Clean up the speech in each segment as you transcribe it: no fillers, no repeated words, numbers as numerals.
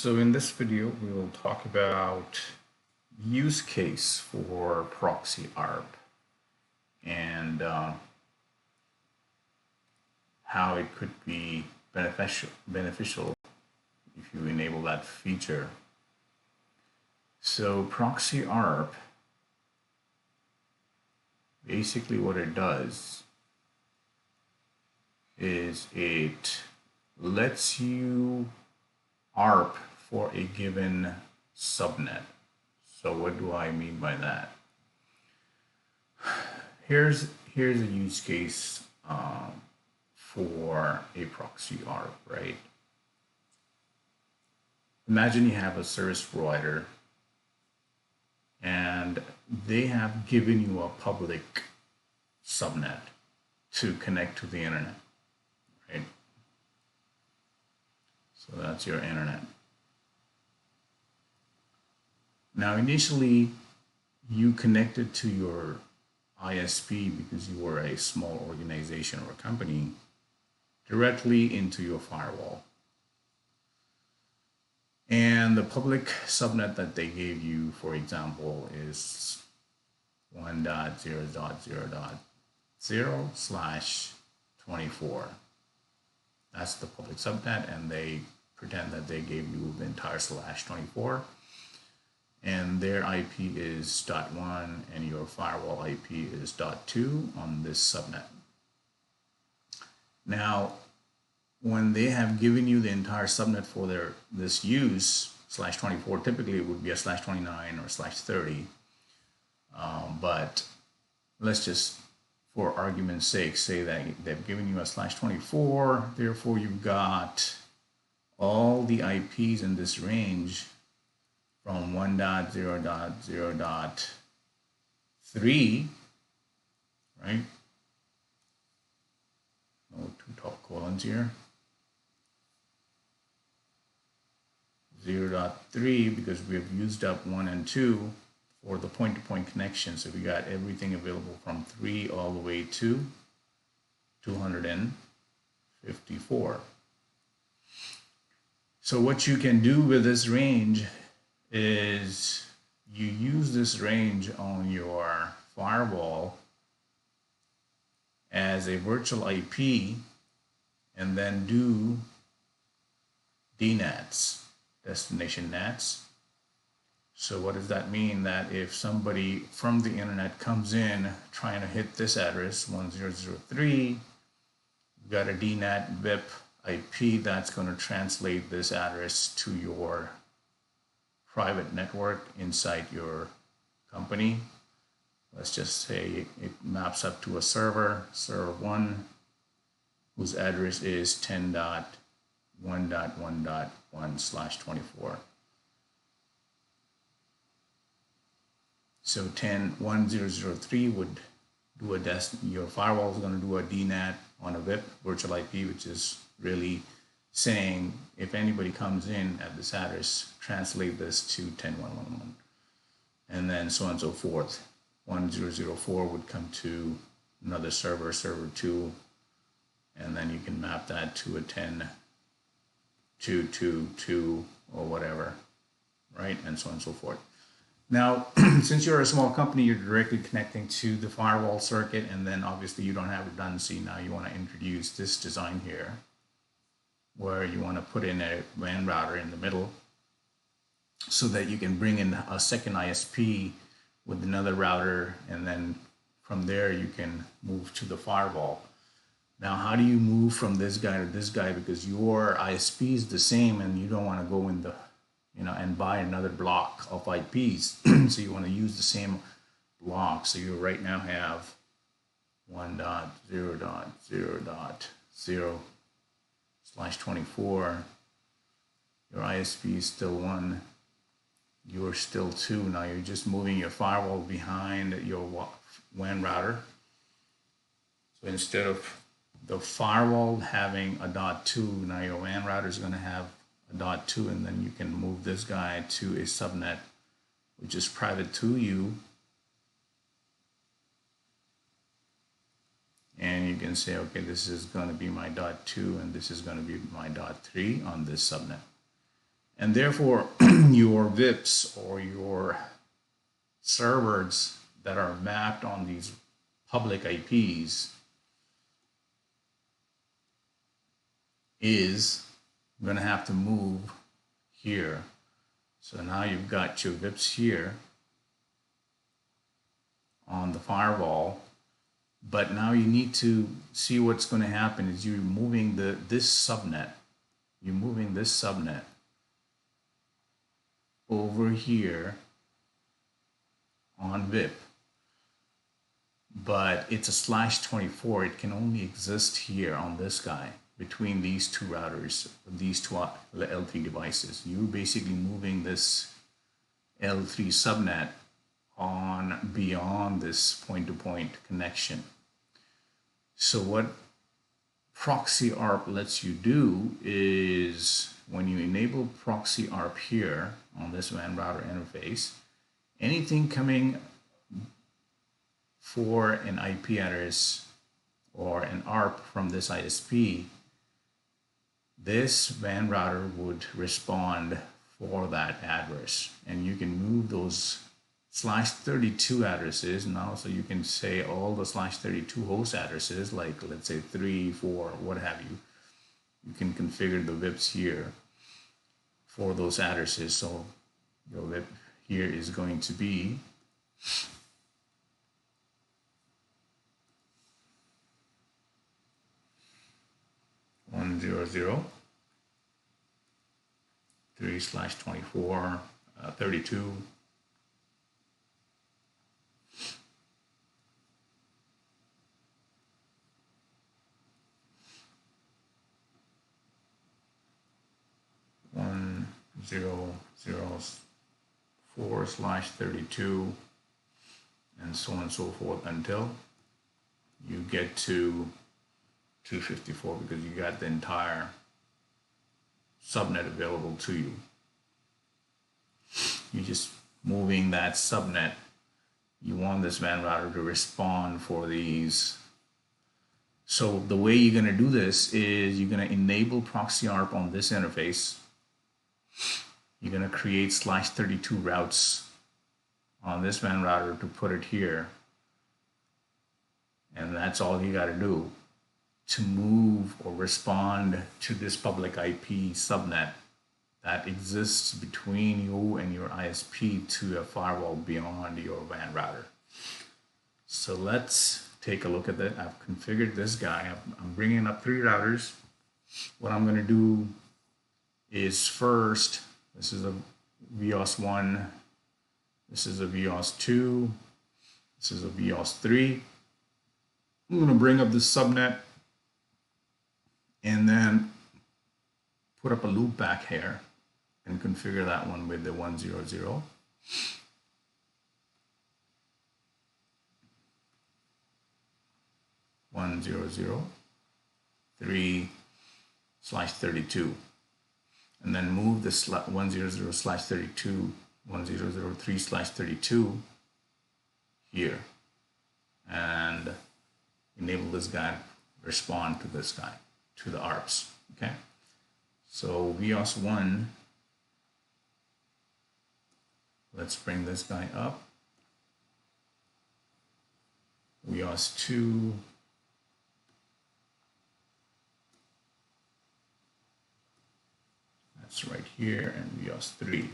So in this video, we will talk about use case for Proxy Arp and how it could be beneficial if you enable that feature. So Proxy Arp, basically what it does is it lets you ARP for a given subnet. So what do I mean by that? Here's a use case for a proxy ARP, right? Imagine you have a service provider and they have given you a public subnet to connect to the internet, right? So that's your internet. Now, initially, you connected to your ISP because you were a small organization or a company directly into your firewall. And the public subnet that they gave you, for example, is 1.0.0.0/24. That's the public subnet, and they pretend that they gave you the entire /24. And their IP is .1 and your firewall IP is .2 on this subnet. Now, when they have given you the entire subnet for this use, /24, typically it would be a /29 or /30. But let's just, for argument's sake, say that they've given you a /24, therefore you've got all the IPs in this range from 1.0.0.3, right? No two top colons here. 0.3, because we have used up 1 and 2 for the point-to-point connection. So we got everything available from 3 all the way to 254. So what you can do with this range is you use this range on your firewall as a virtual IP and then do DNATs, destination NATs. So what does that mean? That if somebody from the internet comes in trying to hit this address 1003, you've got a DNAT VIP IP that's going to translate this address to your private network inside your company. Let's just say it maps up to a server 1, whose address is 10.1.1.1/24. So 10.1003 would do your firewall is going to do a DNAT on a VIP virtual IP, which is really saying if anybody comes in at this address, translate this to 10.1.1.1, and then so on and so forth. 1004 would come to another server 2, and then you can map that to a 10.2.2.2 or whatever, right? And so on and so forth. Now, since you're a small company, you're directly connecting to the firewall circuit, and then obviously you don't have redundancy. Now you want to introduce this design here, where you want to put in a WAN router in the middle so that you can bring in a second ISP with another router, and then from there you can move to the firewall. Now, how do you move from this guy to this guy? Because your ISP is the same and you don't want to go in the, and buy another block of IPs. So you want to use the same block. So you right now have 1.0.0.0/24. Your ISP is still 1. You're still 2. Now you're just moving your firewall behind your WAN router. So instead of the firewall having a .2, now your WAN router is going to have a .2, and then you can move this guy to a subnet which is private to you, and you can say, okay, this is going to be my .2 and this is going to be my .3 on this subnet. And therefore, your VIPs or your servers that are mapped on these public IPs is going to have to move here. So now you've got your VIPs here on the firewall, but now you need to see what's going to happen is you're moving this subnet. You're moving this subnet over here on VIP, but it's a /24. It can only exist here on this guy between these two routers, these two L3 devices. You're basically moving this L3 subnet on beyond this point-to-point connection. So what Proxy Arp lets you do is when you enable Proxy Arp here on this WAN router interface, anything coming for an IP address or an ARP from this ISP, this WAN router would respond for that address, and you can move those /32 addresses now. So you can say all the /32 host addresses, like let's say 3, 4, what have you. You can configure the VIPs here for those addresses. So your VIP here is going to be 100 3/24 32 1004/32 and so on and so forth until you get to 254, because you got the entire subnet available to you. You're just moving that subnet. You want this WAN router to respond for these. So the way you're going to do this is you're going to enable Proxy Arp on this interface. You're going to create /32 routes on this WAN router to put it here. And that's all you got to do to move or respond to this public IP subnet that exists between you and your ISP to a firewall beyond your WAN router. So let's take a look at that. I've configured this guy. I'm bringing up 3 routers. What I'm going to do is first, this is a VOS1, this is a VOS2, this is a VOS3. I'm going to bring up this subnet and then put up a loop back here and configure that one with the 100. 3/32, and then move this 100/32 1003/32 here and enable this guy to respond to this guy, to the ARPs. Okay, so VOS1, let's bring this guy up. VOS2, that's right here, and VOS3.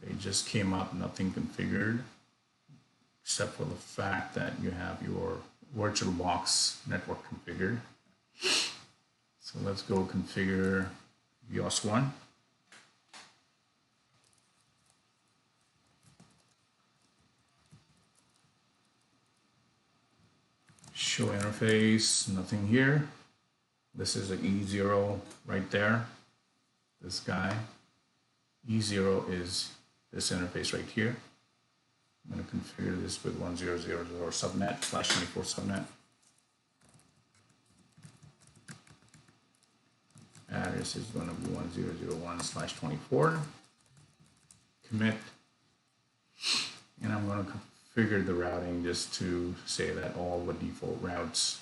They just came up, nothing configured, except for the fact that you have your VirtualBox network configured. So let's go configure VOS1. Show interface, nothing here. This is an E0 right there, this guy. E0 is this interface right here. I'm going to configure this with 1000 subnet /24 subnet. Address is going to be 1001/24. Commit. And I'm going to configure the routing just to say that all the default routes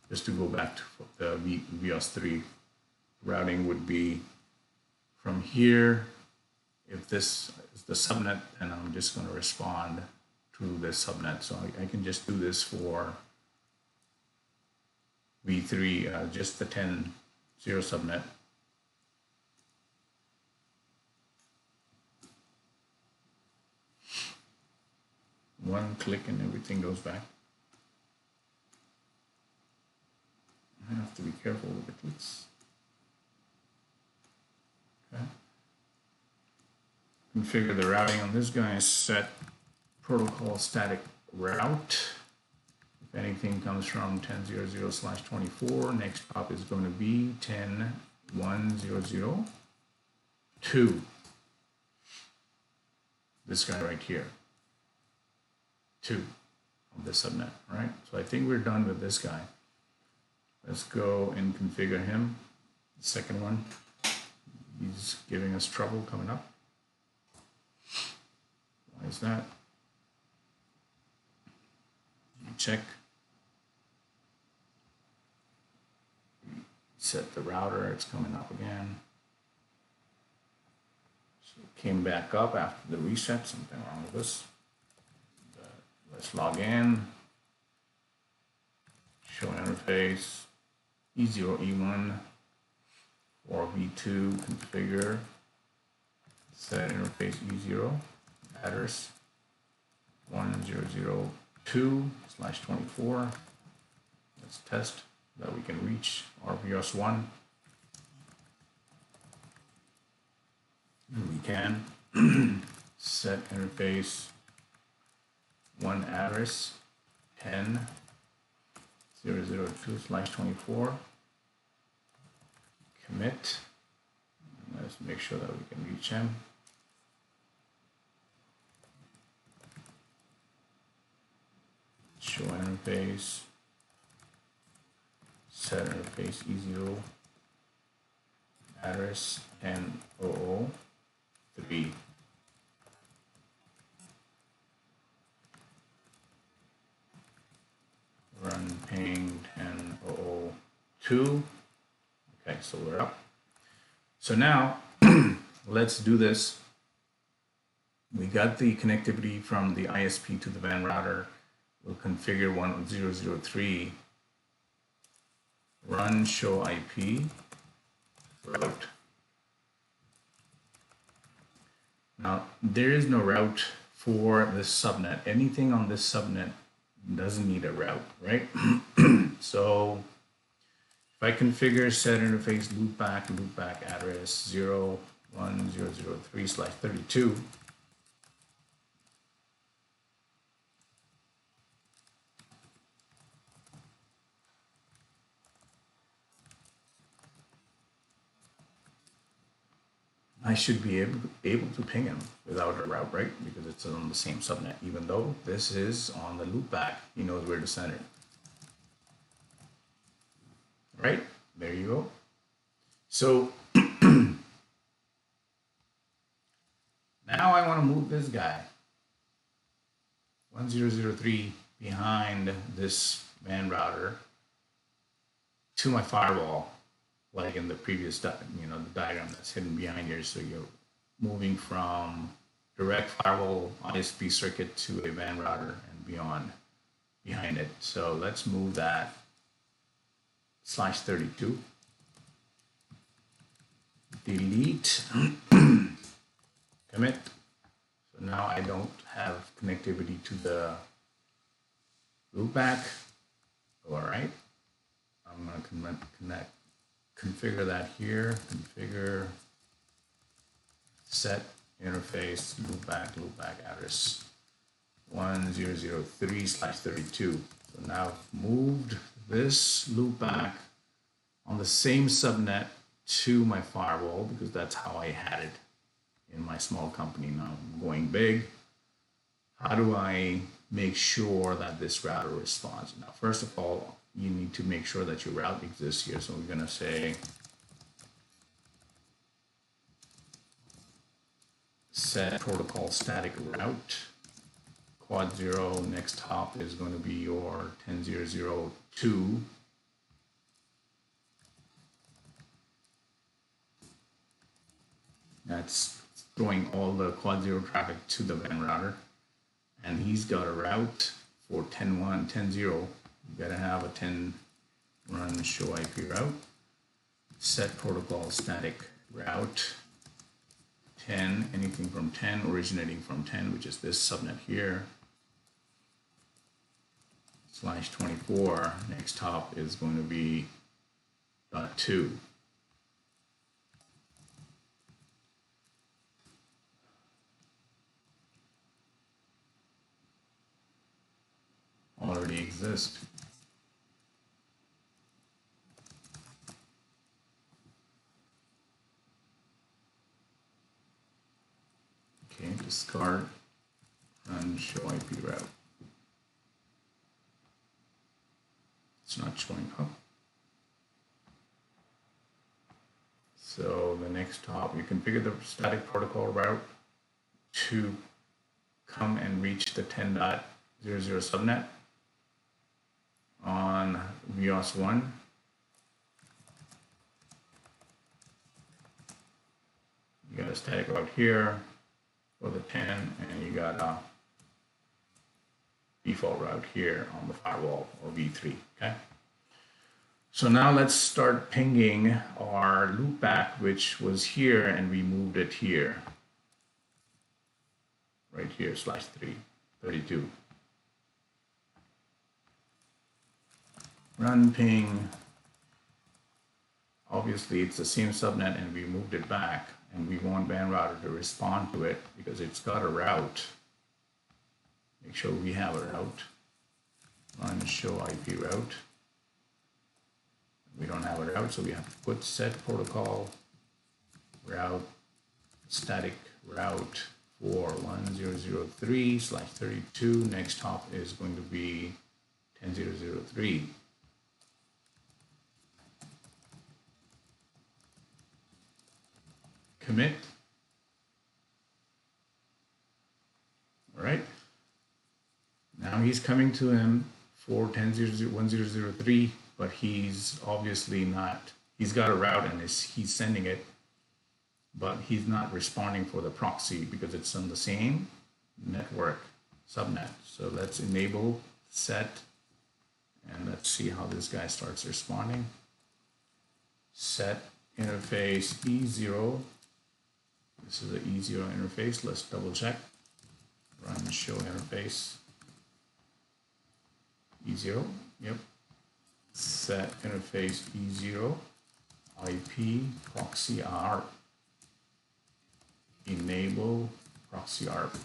just to go back to the VOS3 routing would be from here. If this is the subnet, then I'm just going to respond to this subnet. So I can just do this for V3, just the 10.0 subnet. One click and everything goes back. I have to be careful with the clicks. Okay. Configure the routing on this guy. Set protocol static route. If anything comes from 10.0.0/24, next hop is going to be 10.1.0.0.2. This guy right here. 2 of the subnet, right? So I think we're done with this guy. Let's go and configure him. The second one, he's giving us trouble coming up. Why is that? Check. Set the router, it's coming up again. So it came back up after the reset, something wrong with this. Let's log in. Show interface. E0, E1 or V2 configure. Set interface E0. Address 10.0.2/24. Let's test that we can reach RVOS1. And we can. Set interface 1 address 10.0.0.2/24. Commit. Let's make sure that we can reach him. Show interface. Set interface E0. Address 10.0.0.3. Run ping 10.0.0.2. Okay, so we're up. So now let's do this. We got the connectivity from the ISP to the WAN router. We'll configure 10.0.0.3. Run show IP route. Now there is no route for this subnet. Anything on this subnet doesn't need a route, right? So if I configure set interface loopback address 0.1.0.0.3/32, I should be able to ping him without a route, right? Because it's on the same subnet, even though this is on the loopback. He knows where to send it. Right? There you go. So now I want to move this guy 10.0.0.3 behind this WAN router to my firewall, like in the previous, the diagram that's hidden behind here. So you're moving from direct firewall ISP circuit to a WAN router and beyond behind it. So let's move that /32. Delete. Commit. So now I don't have connectivity to the loopback. All right. I'm going to configure that here. Configure set interface loopback address 10.0.0.3/32. So now I've moved this loopback on the same subnet to my firewall because that's how I had it in my small company. Now I'm going big. How do I make sure that this router responds? Now, first of all, you need to make sure that your route exists here. So we're going to say set protocol static route. Quad 0, next hop is going to be your 10.0.0.2 that's throwing all the quad 0 traffic to the WAN router. And he's got a route for 10.1, 10.0. You gotta have a 10 run show IP route. Set protocol static route 10, anything from 10, originating from 10, which is this subnet here, /24. Next hop is going to be .2. Already exist. Okay, discard, run show IP route. It's not showing up. So the next hop, you configure the static protocol route to come and reach the 10.00 subnet on VOS1. You got a static route here for the 10, and you got a default route here on the firewall, or V3, okay? So now let's start pinging our loopback, which was here, and we moved it here, right here, /3, 32. Run ping. Obviously, it's the same subnet, and we moved it back, and we want WAN router to respond to it because it's got a route. Make sure we have a route. Run show IP route. We don't have a route, so we have to put set protocol route static route for 1003/32. Next hop is going to be 10.0.03. Commit. All right. Now he's coming to him for 10.0.10.03, but he's obviously not, he's got a route and he's sending it, but he's not responding for the proxy because it's on the same network subnet. So let's enable set, and let's see how this guy starts responding. Set interface E0. This is the E0 interface. Let's double check. Run show interface E0. Yep. Set interface E0 IP Proxy Arp. Enable Proxy Arp.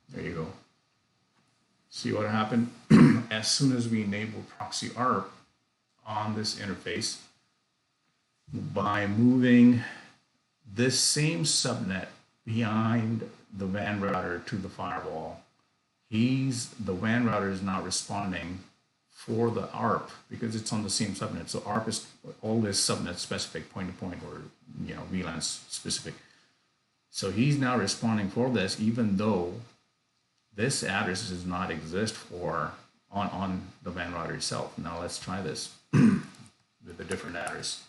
There you go. See what happened? As soon as we enable Proxy Arp on this interface, by moving this same subnet behind the WAN router to the firewall, the WAN router is now responding for the ARP because it's on the same subnet. So ARP is always subnet specific, point to point, or VLAN specific. So he's now responding for this, even though this address does not exist for on the WAN router itself. Now let's try this with a different address.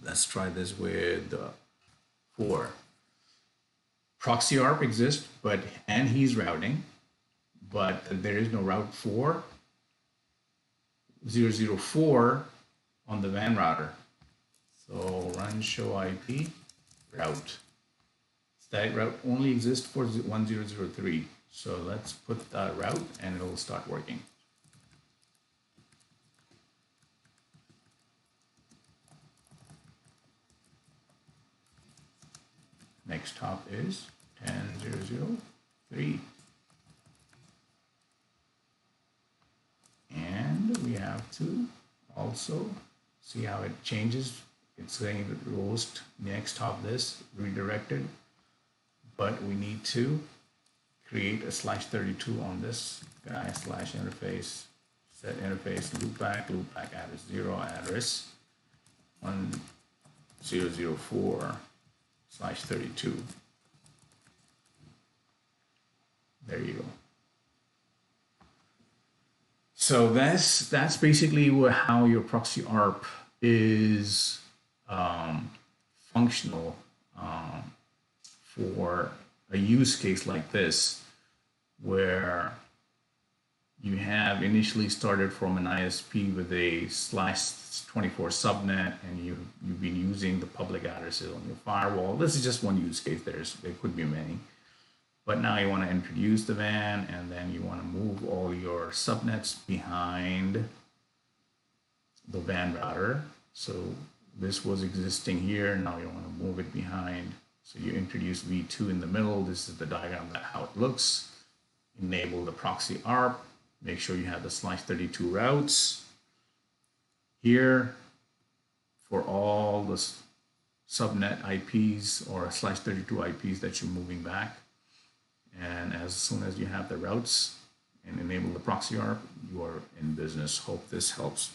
Let's try this with 4. Proxy ARP exists, and he's routing, but there is no route for 004 on the WAN router. So run show IP route. Static route only exists for 1003. So let's put that route and it'll start working. Next hop is 10.0.0.3. And we have to also see how it changes. It's saying that roast next hop this redirected, but we need to create a /32 on this guy /interface, set interface loopback address 0 address 1004/32. There you go. So that's basically how your proxy ARP is functional for a use case like this, where you have initially started from an ISP with a /24 subnet, and you've been using the public addresses on your firewall. This is just one use case. There could be many. But now you want to introduce the WAN, and then you want to move all your subnets behind the WAN router. So this was existing here. Now you want to move it behind. So you introduce V2 in the middle. This is the diagram of how it looks. Enable the proxy ARP. Make sure you have the /32 routes here for all the subnet IPs or /32 IPs that you're moving back. And as soon as you have the routes and enable the proxy ARP, you are in business. Hope this helps.